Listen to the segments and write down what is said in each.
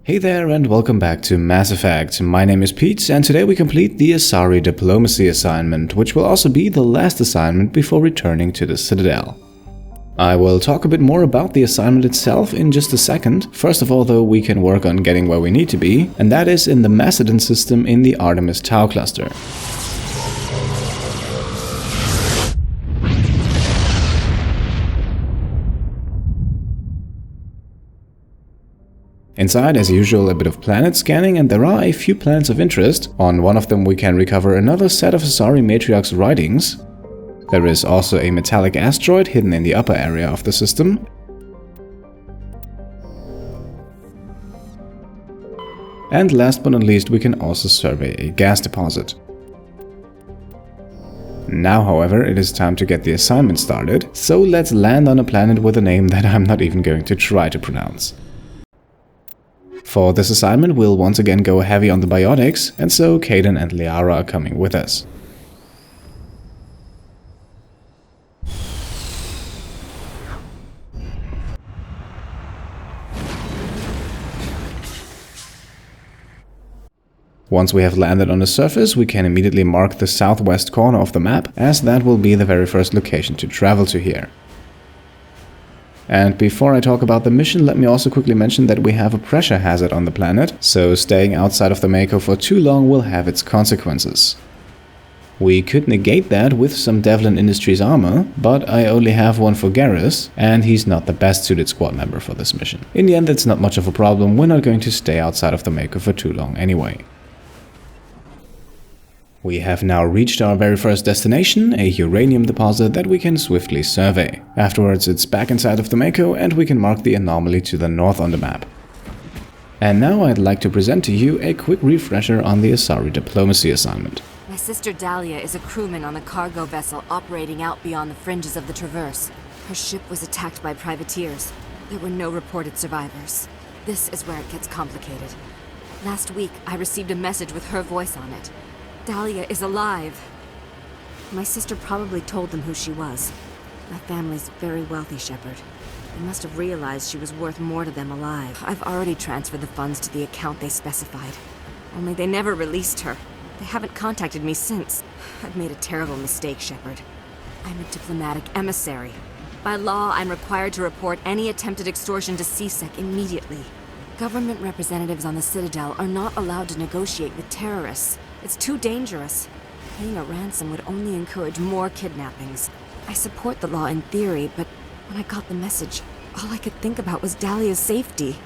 Hey there and welcome back to Mass Effect. My name is Pete and today we complete the Asari Diplomacy assignment, which will also be the last assignment before returning to the Citadel. I will talk a bit more about the assignment itself in just a second. First of all though, we can work on getting where we need to be, and that is in the Macedon system in the Artemis Tau cluster. Inside, as usual, a bit of planet scanning, and there are a few planets of interest. On one of them we can recover another set of Asari Matriarch's writings. There is also a metallic asteroid hidden in the upper area of the system. And last but not least, we can also survey a gas deposit. Now, however, it is time to get the assignment started, so let's land on a planet with a name that I'm not even going to try to pronounce. For this assignment, we'll once again go heavy on the biotics, and so Caden and Liara are coming with us. Once we have landed on the surface, we can immediately mark the southwest corner of the map, as that will be the very first location to travel to here. And before I talk about the mission, let me also quickly mention that we have a pressure hazard on the planet, so staying outside of the Mako for too long will have its consequences. We could negate that with some Devlin Industries armor, but I only have one for Garrus, and he's not the best suited squad member for this mission. In the end, it's not much of a problem, we're not going to stay outside of the Mako for too long anyway. We have now reached our very first destination, a uranium deposit that we can swiftly survey. Afterwards it's back inside of the Mako and we can mark the anomaly to the north on the map. And now I'd like to present to you a quick refresher on the Asari Diplomacy assignment. My sister Dhalia is a crewman on a cargo vessel operating out beyond the fringes of the Traverse. Her ship was attacked by privateers. There were no reported survivors. This is where it gets complicated. Last week I received a message with her voice on it. Dhalia is alive. My sister probably told them who she was. My family's very wealthy, Shepard. They must have realized she was worth more to them alive. I've already transferred the funds to the account they specified. Only they never released her. They haven't contacted me since. I've made a terrible mistake, Shepard. I'm a diplomatic emissary. By law, I'm required to report any attempted extortion to CSEC immediately. Government representatives on the Citadel are not allowed to negotiate with terrorists. It's too dangerous. Paying a ransom would only encourage more kidnappings. I support the law in theory, but when I got the message, all I could think about was Dhalia's safety.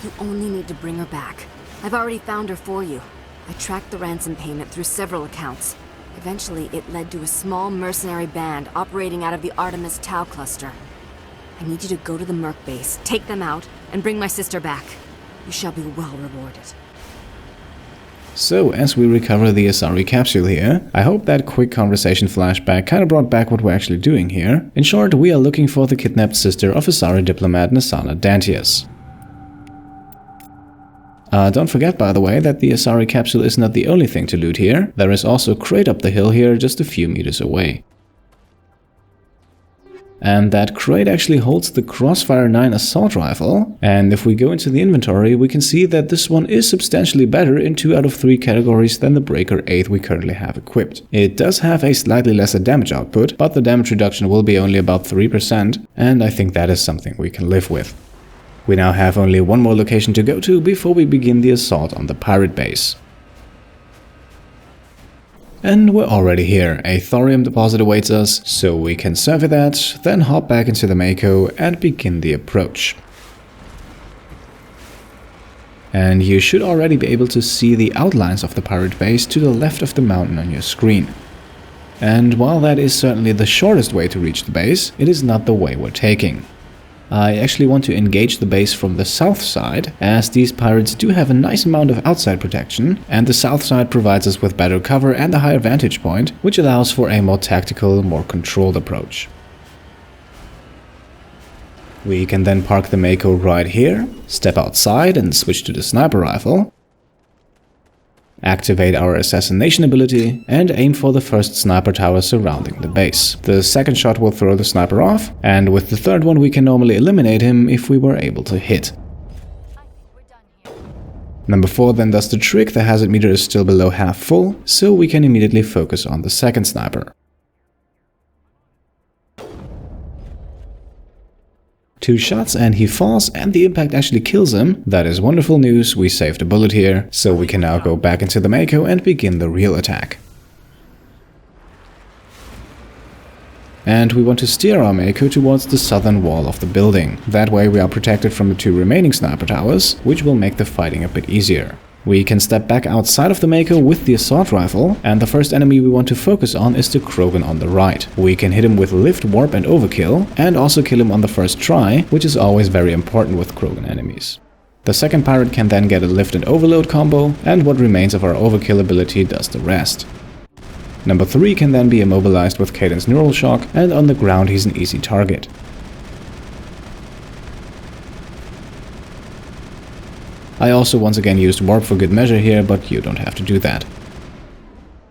You only need to bring her back. I've already found her for you. I tracked the ransom payment through several accounts. Eventually, it led to a small mercenary band operating out of the Artemis Tau cluster. I need you to go to the Merc base, take them out, and bring my sister back. You shall be well rewarded. So, as we recover the Asari capsule here, I hope that quick conversation flashback kinda brought back what we're actually doing here. In short, we are looking for the kidnapped sister of Asari diplomat Nassana Dantius. Don't forget, by the way, that the Asari capsule is not the only thing to loot here. There is also a crate up the hill here, just a few meters away. And that crate actually holds the Crossfire 9 assault rifle, and if we go into the inventory we can see that this one is substantially better in 2 out of 3 categories than the Breaker 8 we currently have equipped. It does have a slightly lesser damage output, but the damage reduction will be only about 3%, and I think that is something we can live with. We now have only one more location to go to before we begin the assault on the pirate base. And we're already here. A thorium deposit awaits us, so we can survey that, then hop back into the Mako and begin the approach. And you should already be able to see the outlines of the pirate base to the left of the mountain on your screen. And while that is certainly the shortest way to reach the base, it is not the way we're taking. I actually want to engage the base from the south side, as these pirates do have a nice amount of outside protection, and the south side provides us with better cover and a higher vantage point, which allows for a more tactical, more controlled approach. We can then park the Mako right here, step outside and switch to the sniper rifle, activate our assassination ability, and aim for the first sniper tower surrounding the base. The second shot will throw the sniper off, and with the third one we can normally eliminate him if we were able to hit. Number 4 then does the trick. The hazard meter is still below half full, so we can immediately focus on the second sniper. 2 shots and he falls, and the impact actually kills him. That is wonderful news. We saved a bullet here, so we can now go back into the Mako and begin the real attack. And we want to steer our Mako towards the southern wall of the building. That way we are protected from the 2 remaining sniper towers, which will make the fighting a bit easier. We can step back outside of the Mako with the assault rifle, and the first enemy we want to focus on is the Krogan on the right. We can hit him with lift, warp and overkill, and also kill him on the first try, which is always very important with Krogan enemies. The second pirate can then get a lift and overload combo, and what remains of our overkill ability does the rest. Number 3 can then be immobilized with Cadence Neural Shock, and on the ground he's an easy target. I also once again used Warp for good measure here, but you don't have to do that.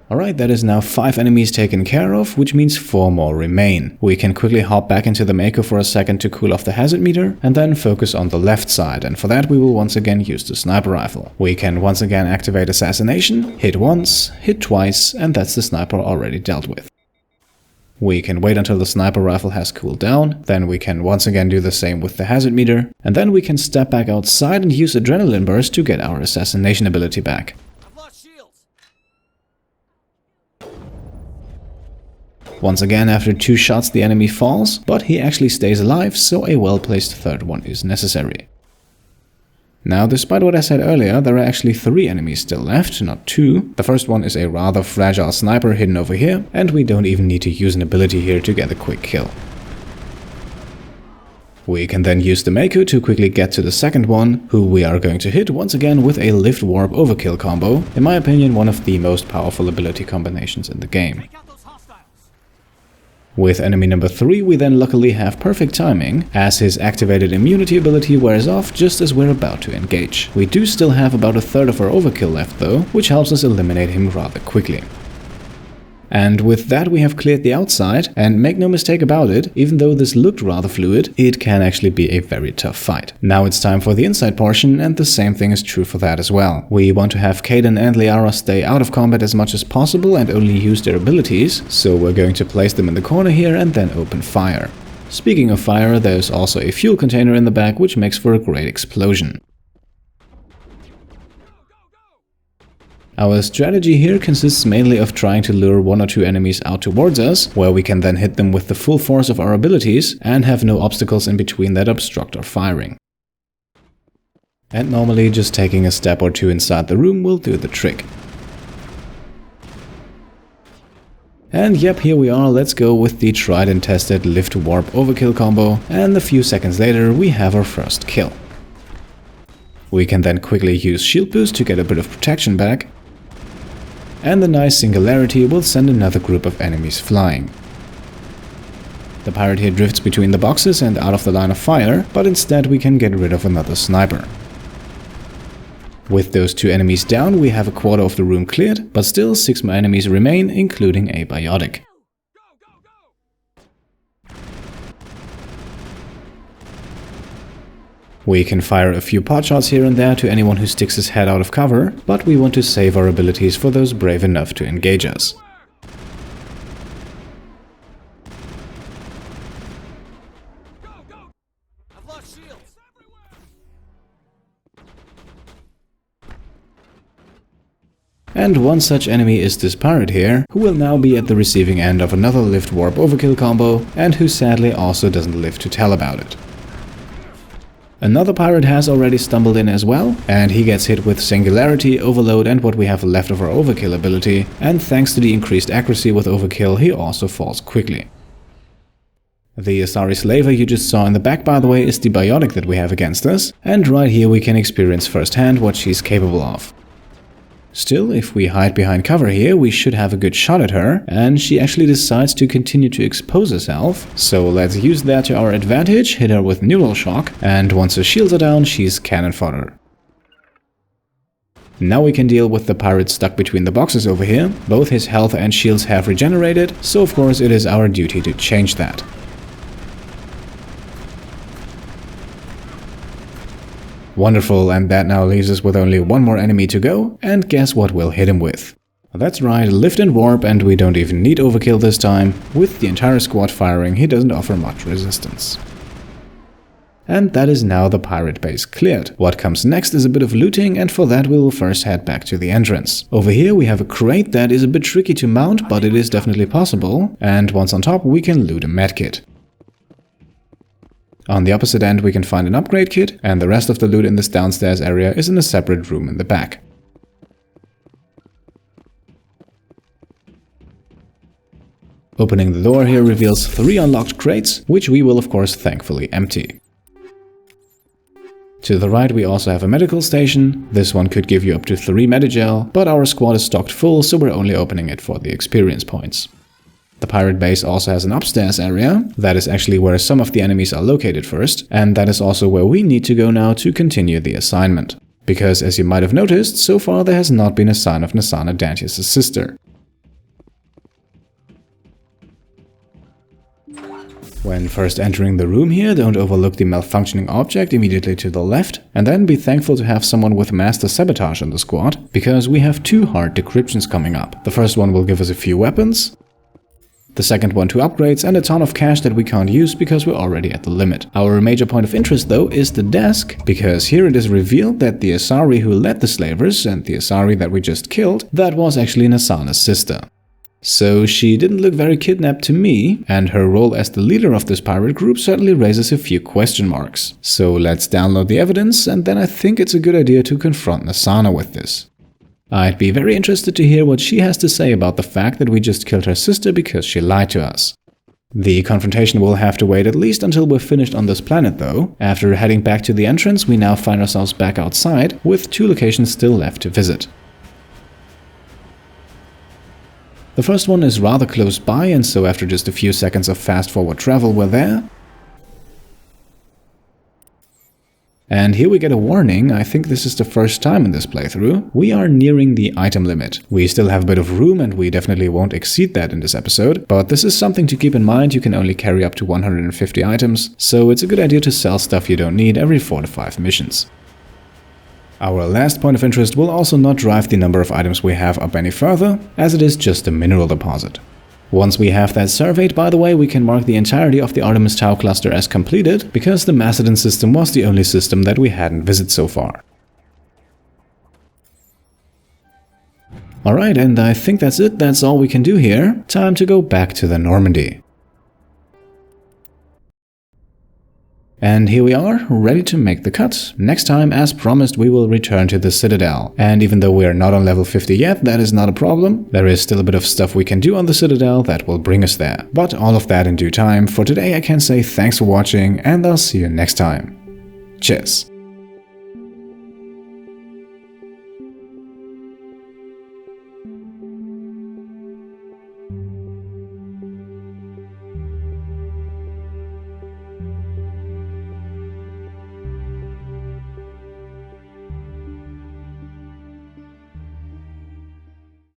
Alright, that is now 5 enemies taken care of, which means 4 more remain. We can quickly hop back into the Mako for a second to cool off the hazard meter, and then focus on the left side, and for that we will once again use the sniper rifle. We can once again activate assassination, hit once, hit twice, and that's the sniper already dealt with. We can wait until the sniper rifle has cooled down, then we can once again do the same with the hazard meter, and then we can step back outside and use Adrenaline Burst to get our assassination ability back. Once again, after 2 shots the enemy falls, but he actually stays alive, so a well-placed third one is necessary. Now, despite what I said earlier, there are actually 3 enemies still left, not 2. The first one is a rather fragile sniper hidden over here, and we don't even need to use an ability here to get a quick kill. We can then use the Mako to quickly get to the second one, who we are going to hit once again with a lift warp overkill combo, in my opinion one of the most powerful ability combinations in the game. With enemy number 3 we then luckily have perfect timing, as his activated immunity ability wears off just as we're about to engage. We do still have about a third of our overkill left though, which helps us eliminate him rather quickly. And with that we have cleared the outside, and make no mistake about it, even though this looked rather fluid, it can actually be a very tough fight. Now it's time for the inside portion, and the same thing is true for that as well. We want to have Kaidan and Liara stay out of combat as much as possible and only use their abilities, so we're going to place them in the corner here and then open fire. Speaking of fire, there's also a fuel container in the back, which makes for a great explosion. Our strategy here consists mainly of trying to lure 1 or 2 enemies out towards us, where we can then hit them with the full force of our abilities and have no obstacles in between that obstruct our firing. And normally just taking a step or 2 inside the room will do the trick. And yep, here we are, let's go with the tried and tested lift warp overkill combo, and a few seconds later we have our first kill. We can then quickly use shield boost to get a bit of protection back, and the nice singularity will send another group of enemies flying. The pirate here drifts between the boxes and out of the line of fire, but instead we can get rid of another sniper. With those 2 enemies down, we have a quarter of the room cleared, but still 6 more enemies remain, including a biotic. We can fire a few pot shots here and there to anyone who sticks his head out of cover, but we want to save our abilities for those brave enough to engage us. And one such enemy is this pirate here, who will now be at the receiving end of another lift warp overkill combo, and who sadly also doesn't live to tell about it. Another pirate has already stumbled in as well, and he gets hit with Singularity, Overload and what we have left of our Overkill ability, and thanks to the increased accuracy with Overkill he also falls quickly. The Asari Slaver you just saw in the back, by the way, is the biotic that we have against us, and right here we can experience firsthand what she's capable of. Still, if we hide behind cover here, we should have a good shot at her, and she actually decides to continue to expose herself. So let's use that to our advantage, hit her with Neural Shock, and once her shields are down, she's cannon fodder. Now we can deal with the pirate stuck between the boxes over here. Both his health and shields have regenerated, so of course it is our duty to change that. Wonderful, and that now leaves us with only one more enemy to go, and guess what we'll hit him with? That's right, lift and warp, and we don't even need overkill this time. With the entire squad firing, he doesn't offer much resistance. And that is now the pirate base cleared. What comes next is a bit of looting, and for that we will first head back to the entrance. Over here we have a crate that is a bit tricky to mount, but it is definitely possible, and once on top we can loot a medkit. On the opposite end we can find an upgrade kit, and the rest of the loot in this downstairs area is in a separate room in the back. Opening the door here reveals 3 unlocked crates, which we will of course thankfully empty. To the right we also have a medical station. This one could give you up to 3 Medigel, but our squad is stocked full, so we're only opening it for the experience points. The pirate base also has an upstairs area. That is actually where some of the enemies are located first, and that is also where we need to go now to continue the assignment. Because as you might have noticed, so far there has not been a sign of Nassana Dantius' sister. When first entering the room here, don't overlook the malfunctioning object immediately to the left, and then be thankful to have someone with Master Sabotage in the squad, because we have 2 hard decryptions coming up. The first one will give us a few weapons, the second one 2 upgrades, and a ton of cash that we can't use because we're already at the limit. Our major point of interest though is the desk, because here it is revealed that the Asari who led the slavers and the Asari that we just killed, that was actually Nassana's sister. So she didn't look very kidnapped to me, and her role as the leader of this pirate group certainly raises a few question marks. So let's download the evidence, and then I think it's a good idea to confront Nassana with this. I'd be very interested to hear what she has to say about the fact that we just killed her sister because she lied to us. The confrontation will have to wait at least until we're finished on this planet though. After heading back to the entrance, we now find ourselves back outside, with 2 locations still left to visit. The first one is rather close by, and so after just a few seconds of fast-forward travel we're there. And here we get a warning. I think this is the first time in this playthrough. We are nearing the item limit. We still have a bit of room, and we definitely won't exceed that in this episode, but this is something to keep in mind. You can only carry up to 150 items, so it's a good idea to sell stuff you don't need every 4 to 5 missions. Our last point of interest will also not drive the number of items we have up any further, as it is just a mineral deposit. Once we have that surveyed, by the way, we can mark the entirety of the Artemis Tau cluster as completed, because the Macedon system was the only system that we hadn't visited so far. Alright, and I think that's it. That's all we can do here. Time to go back to the Normandy. And here we are, ready to make the cut. Next time, as promised, we will return to the Citadel. And even though we are not on level 50 yet, that is not a problem. There is still a bit of stuff we can do on the Citadel that will bring us there. But all of that in due time. For today, I can say thanks for watching, and I'll see you next time. Cheers.